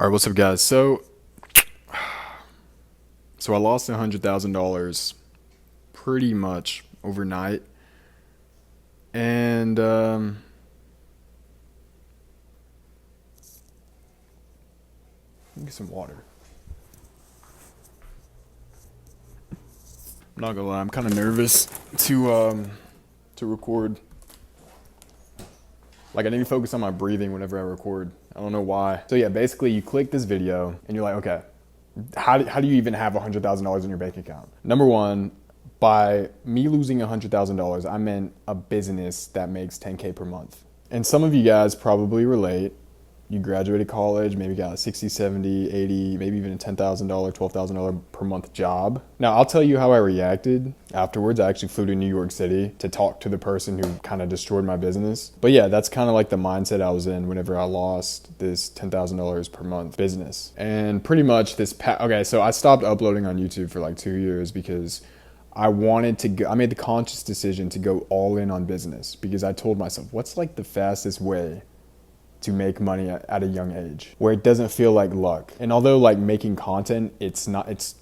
All right, what's up, guys? So I lost $100,000 pretty much overnight, and let me get some water. I'm not gonna lie, I'm kind of nervous to record. Like, I need to focus on my breathing whenever I record. I don't know why. So yeah, basically you click this video and you're like, okay, how do you even have $100,000 in your bank account? Number one, by me losing $100,000, I meant a business that makes 10K per month. And some of you guys probably relate. You graduated college, maybe got a 60, 70, 80, maybe even a $10,000, $12,000 per month job. Now, I'll tell you how I reacted afterwards. I actually flew to New York City to talk to the person who kind of destroyed my business. But yeah, that's kind of like the mindset I was in whenever I lost this $10,000 per month business. And pretty much okay, so I stopped uploading on YouTube for like 2 years because I made the conscious decision to go all in on business because I told myself, what's like the fastest way to make money at a young age where it doesn't feel like luck? And although like making content, it's 100%,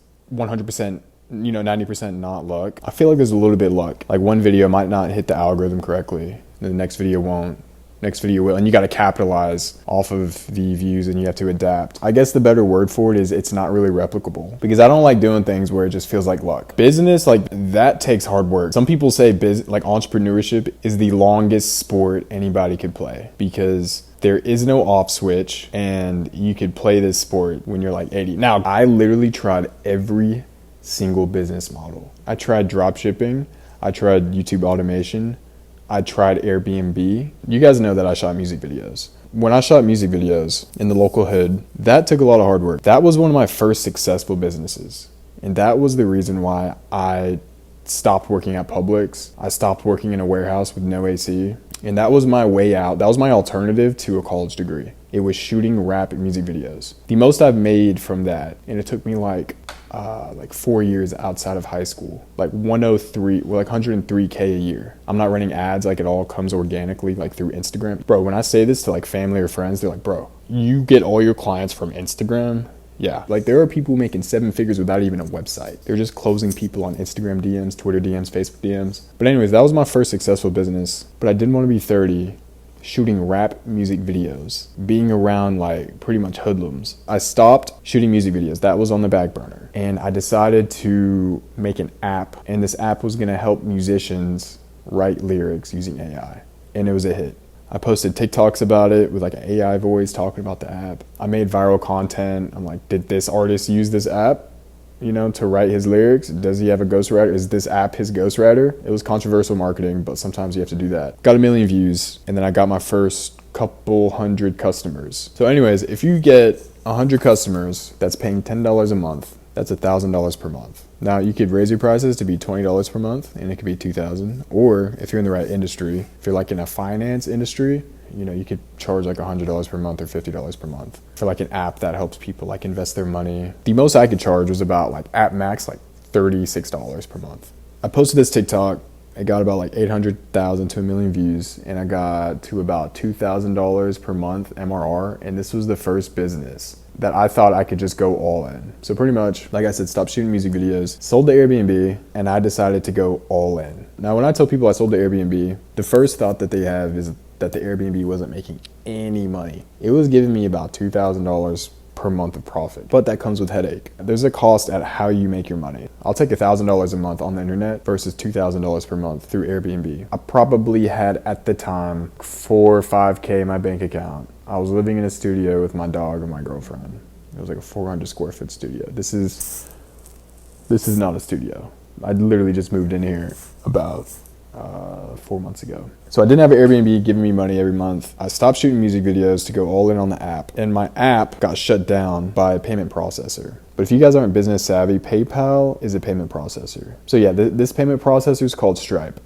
90% not luck. I feel like there's a little bit luck. Like one video might not hit the algorithm correctly, and the next video won't. Next video will, and you got to capitalize off of the views and you have to adapt. I guess the better word for it is it's not really replicable because I don't like doing things where it just feels like luck. Business, like that takes hard work. Some people say like entrepreneurship is the longest sport anybody could play because there is no off switch and you could play this sport when you're like 80. Now, I literally tried every single business model. I tried drop shipping. I tried YouTube automation. I tried Airbnb. You guys know that I shot music videos. When I shot music videos in the local hood, that took a lot of hard work. That was one of my first successful businesses. And that was the reason why I stopped working at Publix. I stopped working in a warehouse with no AC. And that was my way out. That was my alternative to a college degree. It was shooting rap music videos. The most I've made from that, and it took me like 4 years outside of high school, like 103K a year. I'm not running ads, like it all comes organically, like through Instagram. Bro, when I say this to like family or friends, they're like, bro, you get all your clients from Instagram? Yeah, like there are people making 7 figures without even a website. They're just closing people on Instagram DMs, Twitter DMs, Facebook DMs. But anyways, that was my first successful business. But I didn't want to be 30 shooting rap music videos, being around like pretty much hoodlums. I stopped shooting music videos. That was on the back burner. And I decided to make an app. And this app was going to help musicians write lyrics using AI. And it was a hit. I posted TikToks about it with like an AI voice talking about the app. I made viral content. I'm like, did this artist use this app, to write his lyrics? Does he have a ghostwriter? Is this app his ghostwriter? It was controversial marketing, but sometimes you have to do that. Got 1 million views, and then I got my first couple hundred customers. So anyways, if you get 100 customers that's paying $10 a month, that's $1,000 per month. Now you could raise your prices to be $20 per month and it could be $2,000. Or if you're in the right industry, if you're like in a finance industry, you could charge like $100 per month or $50 per month for like an app that helps people like invest their money. The most I could charge was about like at max, like $36 per month. I posted this TikTok. It got about like 800,000 to 1 million views, and I got to about $2,000 per month MRR. And this was the first business that I thought I could just go all in. So pretty much, like I said, stopped shooting music videos, sold the Airbnb, and I decided to go all in. Now, when I tell people I sold the Airbnb, the first thought that they have is that the Airbnb wasn't making any money. It was giving me about $2,000 per month of profit, but that comes with headache. There's a cost at how you make your money. I'll take $1,000 a month on the internet versus $2,000 per month through Airbnb. I probably had at the time 4 or 5K in my bank account. I was living in a studio with my dog and my girlfriend. It was like a 400 square foot studio. This is not a studio. I literally just moved in here about 4 months ago. So I didn't have an Airbnb giving me money every month. I stopped shooting music videos to go all in on the app, and my app got shut down by a payment processor. But if you guys aren't business savvy, PayPal is a payment processor. So yeah, this payment processor is called Stripe,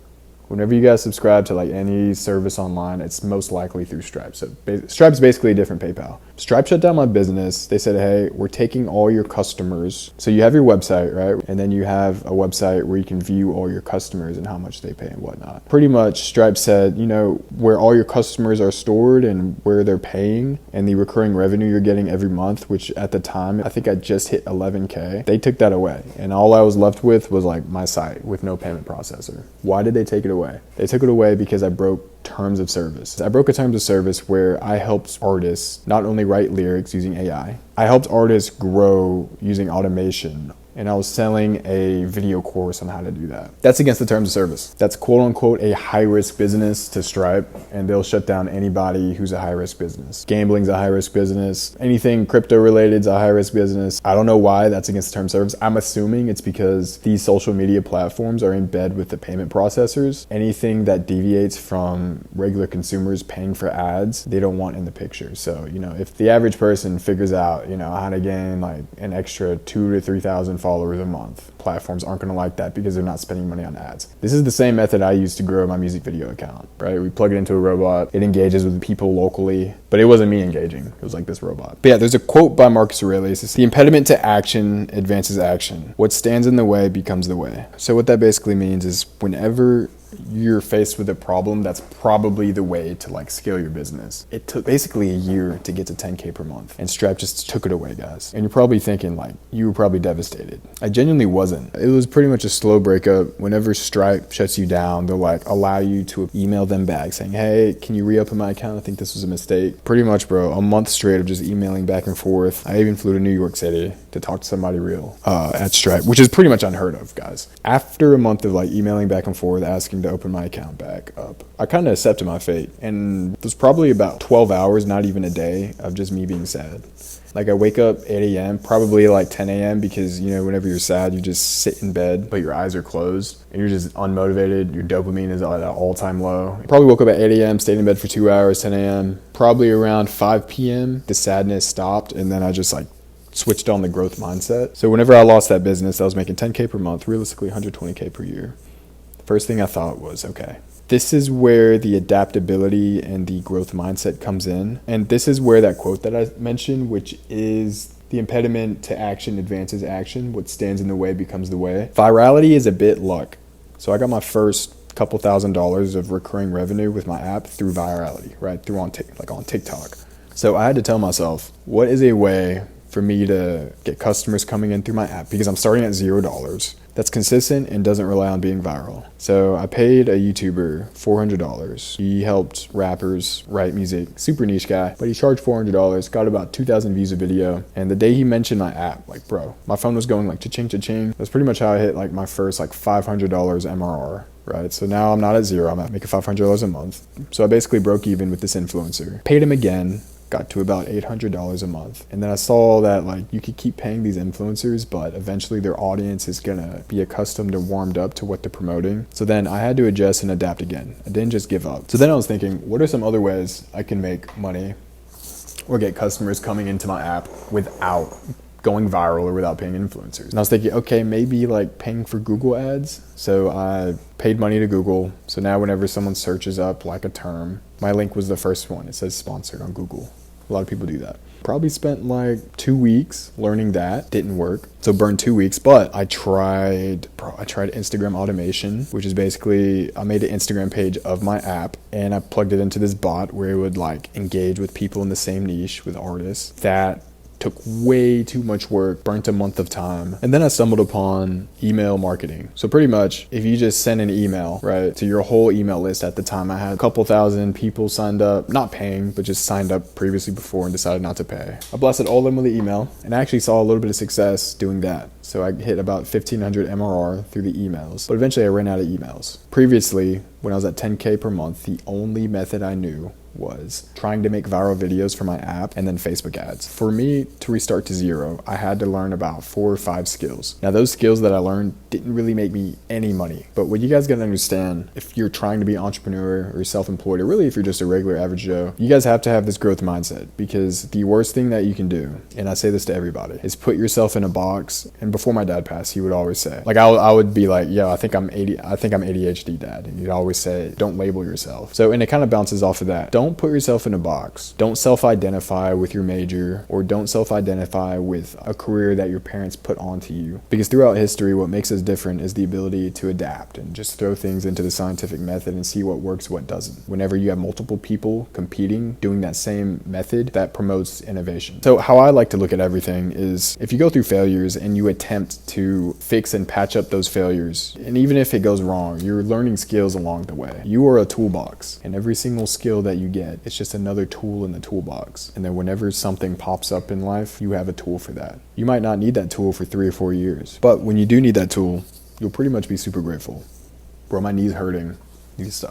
Whenever you guys subscribe to like any service online, it's most likely through Stripe. So Stripe's basically a different PayPal. Stripe shut down my business. They said, hey, we're taking all your customers. So you have your website, right? And then you have a website where you can view all your customers and how much they pay and whatnot. Pretty much Stripe said, you know, where all your customers are stored and where they're paying and the recurring revenue you're getting every month, which at the time, I think I just hit 11K. They took that away. And all I was left with was like my site with no payment processor. Why did they take it away? They took it away because I broke terms of service. I broke a terms of service where I helped artists not only write lyrics using AI, I helped artists grow using automation, and I was selling a video course on how to do that. That's against the terms of service. That's quote unquote a high risk business to Stripe, and they'll shut down anybody who's a high risk business. Gambling's a high risk business. Anything crypto related is a high risk business. I don't know why that's against the terms of service. I'm assuming it's because these social media platforms are in bed with the payment processors. Anything that deviates from regular consumers paying for ads, they don't want in the picture. So, you know, if the average person figures out, you know, how to gain like an extra 2,000 to 3,000 followers a month, platforms aren't gonna like that because they're not spending money on ads. This is the same method I used to grow my music video account, right? We plug it into a robot, it engages with people locally, but it wasn't me engaging, it was like this robot. But yeah, there's a quote by Marcus Aurelius. It's the impediment to action advances action. What stands in the way becomes the way. So what that basically means is whenever you're faced with a problem, that's probably the way to like scale your business. It took basically a year to get to 10K per month, and Stripe just took it away, guys. And you're probably thinking like, you were probably devastated. I genuinely wasn't. It was pretty much a slow breakup. Whenever Stripe shuts you down, they'll like allow you to email them back saying, hey, can you re-open my account? I think this was a mistake. Pretty much, bro, a month straight of just emailing back and forth. I even flew to New York City to talk to somebody real at Stripe, which is pretty much unheard of, guys. After a month of like emailing back and forth, asking to open my account back up, I kind of accepted my fate. And it was probably about 12 hours, not even a day, of just me being sad. Like I wake up 8 a.m., probably like 10 a.m. because, you know, whenever you're sad, you just sit in bed, but your eyes are closed and you're just unmotivated. Your dopamine is at an all-time low. Probably woke up at 8 a.m., stayed in bed for 2 hours, 10 a.m. Probably around 5 p.m., the sadness stopped, and then I just like switched on the growth mindset. So whenever I lost that business, I was making 10K per month, realistically 120K per year. First thing I thought was, okay, this is where the adaptability and the growth mindset comes in. And this is where that quote that I mentioned, which is the impediment to action advances action. What stands in the way becomes the way. Virality is a bit luck. So I got my first couple $1,000s of recurring revenue with my app through virality, right? Through on TikTok. So I had to tell myself, what is a way for me to get customers coming in through my app? Because I'm starting at $0. That's consistent and doesn't rely on being viral. So I paid a YouTuber $400. He helped rappers write music, super niche guy, but he charged $400, got about 2,000 views a video. And the day he mentioned my app, like bro, my phone was going like cha-ching, cha-ching. That's pretty much how I hit like my first like $500 MRR. Right, so now I'm not at zero, I'm at making $500 a month. So I basically broke even with this influencer. Paid him again, got to about $800 a month. And then I saw that like you could keep paying these influencers, but eventually their audience is gonna be accustomed and warmed up to what they're promoting. So then I had to adjust and adapt again. I didn't just give up. So then I was thinking, what are some other ways I can make money or get customers coming into my app without going viral or without paying influencers? And I was thinking, okay, maybe like paying for Google ads. So I paid money to Google. So now whenever someone searches up like a term, my link was the first one. It says sponsored on Google. A lot of people do that. Probably spent like 2 weeks learning that. Didn't work. So burned 2 weeks, but I tried Instagram automation, which is basically, I made an Instagram page of my app and I plugged it into this bot where it would like engage with people in the same niche with artists. That took way too much work, burnt a month of time. And then I stumbled upon email marketing. So pretty much if you just send an email, right, to your whole email list. At the time I had a couple thousand people signed up, not paying, but just signed up previously before and decided not to pay. I blasted all of them with the email and I actually saw a little bit of success doing that. So I hit about 1,500 MRR through the emails, but eventually I ran out of emails. Previously, when I was at 10K per month, the only method I knew was trying to make viral videos for my app and then Facebook ads. For me to restart to zero, I had to learn about 4 or 5 skills. Now those skills that I learned didn't really make me any money, but what you guys gotta understand, if you're trying to be an entrepreneur or self-employed, or really if you're just a regular average Joe, you guys have to have this growth mindset, because the worst thing that you can do, and I say this to everybody, is put yourself in a box. And before my dad passed, he would always say, like, I would be like, yo, I think I'm ADHD, dad. And he'd always say, don't label yourself. So, and it kind of bounces off of that. Don't put yourself in a box. Don't self-identify with your major, or don't self-identify with a career that your parents put onto you. Because throughout history, what makes us different is the ability to adapt and just throw things into the scientific method and see what works, what doesn't. Whenever you have multiple people competing, doing that same method, that promotes innovation. So how I like to look at everything is, if you go through failures and you attempt to fix and patch up those failures, and even if it goes wrong, you're learning skills along the way. You are a toolbox, and every single skill that you get, it's just another tool in the toolbox. And then whenever something pops up in life, you have a tool for that. You might not need that tool for 3 or 4 years, but when you do need that tool, you'll pretty much be super grateful. Bro, my knee's hurting.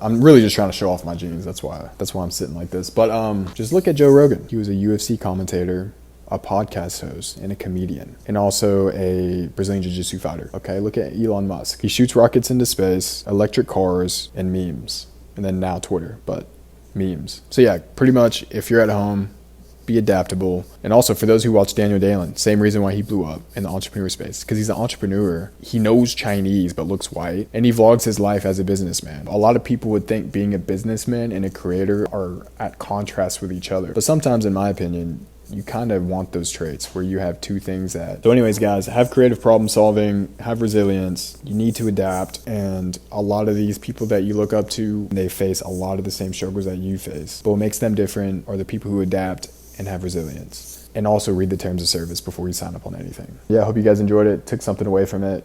I'm really just trying to show off my jeans. That's why I'm sitting like this. But just look at Joe Rogan. He was a UFC commentator, a podcast host, and a comedian, and also a Brazilian Jiu-Jitsu fighter. Okay, look at Elon Musk. He shoots rockets into space, electric cars, and memes. And then now Twitter, but memes. So yeah, pretty much if you're at home, be adaptable. And also for those who watch Daniel Dalen, same reason why he blew up in the entrepreneur space, because he's an entrepreneur. He knows Chinese but looks white, and he vlogs his life as a businessman. A lot of people would think being a businessman and a creator are at contrast with each other, but sometimes, in my opinion, you kind of want those traits where you have 2 things that. So anyways, guys, have creative problem solving, have resilience. You need to adapt. And a lot of these people that you look up to, they face a lot of the same struggles that you face. But what makes them different are the people who adapt and have resilience. And also read the terms of service before you sign up on anything. Yeah, I hope you guys enjoyed it, took something away from it.